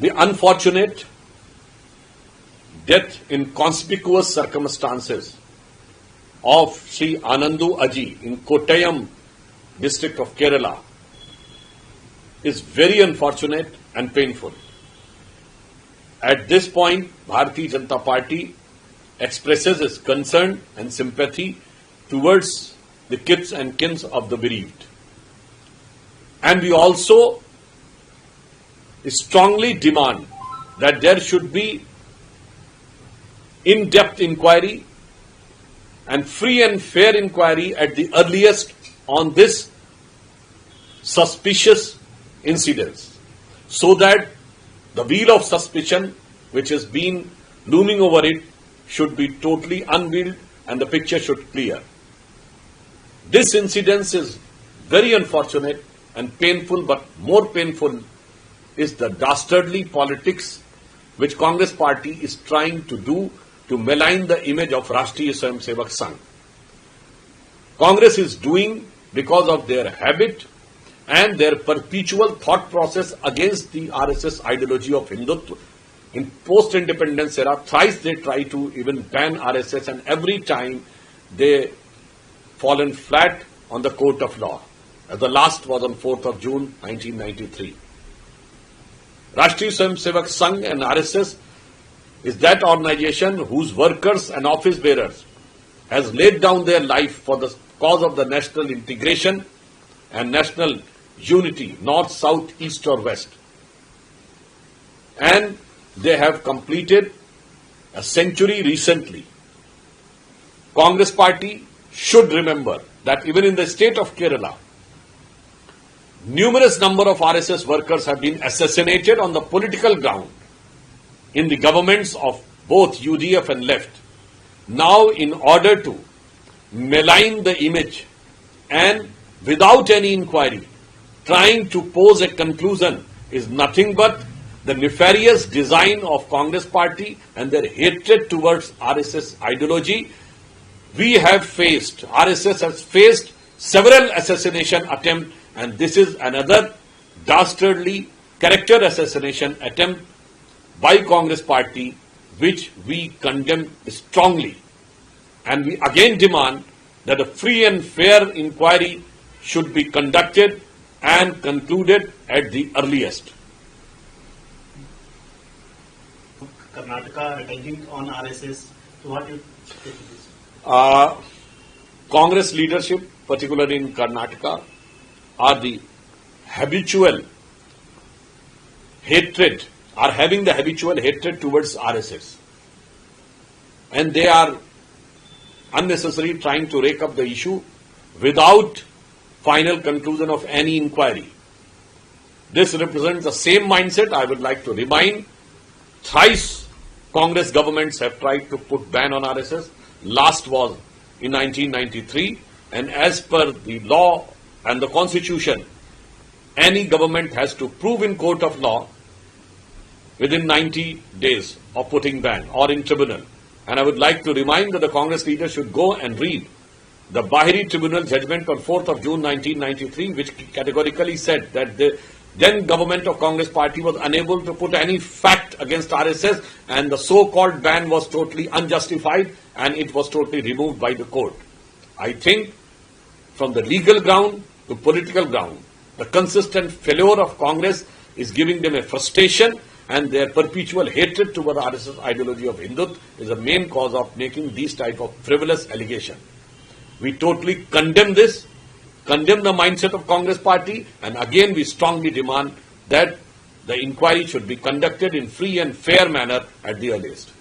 The unfortunate death in conspicuous circumstances of Sri Anandu Aji in Kottayam district of Kerala is very unfortunate and painful. At this point, Bharatiya Janata Party expresses its concern and sympathy towards the kith and kins of the bereaved. And we also strongly demand that there should be in-depth inquiry and free and fair inquiry at the earliest on this suspicious incidents, so that the wheel of suspicion which has been looming over it should be totally unveiled and the picture should clear. This incident is very unfortunate and painful, but more painful is the dastardly politics which Congress party is trying to do to malign the image of Rashtriya Swayamsevak Sangh. Congress is doing because of their habit and their perpetual thought process against the RSS ideology of Hindutva. In post-independence era, thrice they try to even ban RSS, and every time they fallen flat on the court of law. The last was on 4th of June 1993. Rashtriya Swayamsevak Sangh and RSS is that organization whose workers and office bearers has laid down their life for the cause of the national integration and national unity, north, south, east or west. And they have completed a century recently. Congress party should remember that even in the state of Kerala, numerous number of RSS workers have been assassinated on the political ground in the governments of both UDF and left. Now, in order to malign the image and without any inquiry, trying to pose a conclusion is nothing but the nefarious design of Congress party and their hatred towards RSS ideology. We have faced, RSS has faced several assassination attempts, and this is another dastardly character assassination attempt by Congress party, which we condemn strongly. And we again demand that a free and fair inquiry should be conducted and concluded at the earliest. Karnataka attacking on RSS. So what do you take of this? Congress leadership, particularly in Karnataka, are the habitual hatred, are having the habitual hatred towards RSS. And they are unnecessarily trying to rake up the issue without final conclusion of any inquiry. This represents the same mindset. I would like to remind, thrice Congress governments have tried to put ban on RSS. Last was in 1993, and as per the law and the constitution, any government has to prove in court of law within 90 days of putting ban or in tribunal. And I would like to remind that the Congress leader should go and read the Bahri Tribunal judgment on 4th of June 1993, which categorically said that the then government of Congress party was unable to put any fact against RSS, and the so-called ban was totally unjustified and it was totally removed by the court. I think from the legal ground to political ground, the consistent failure of Congress is giving them a frustration, and their perpetual hatred toward RSS ideology of Hindutva is the main cause of making these type of frivolous allegations. We totally condemn this, condemn the mindset of Congress party, and again we strongly demand that the inquiry should be conducted in free and fair manner at the earliest.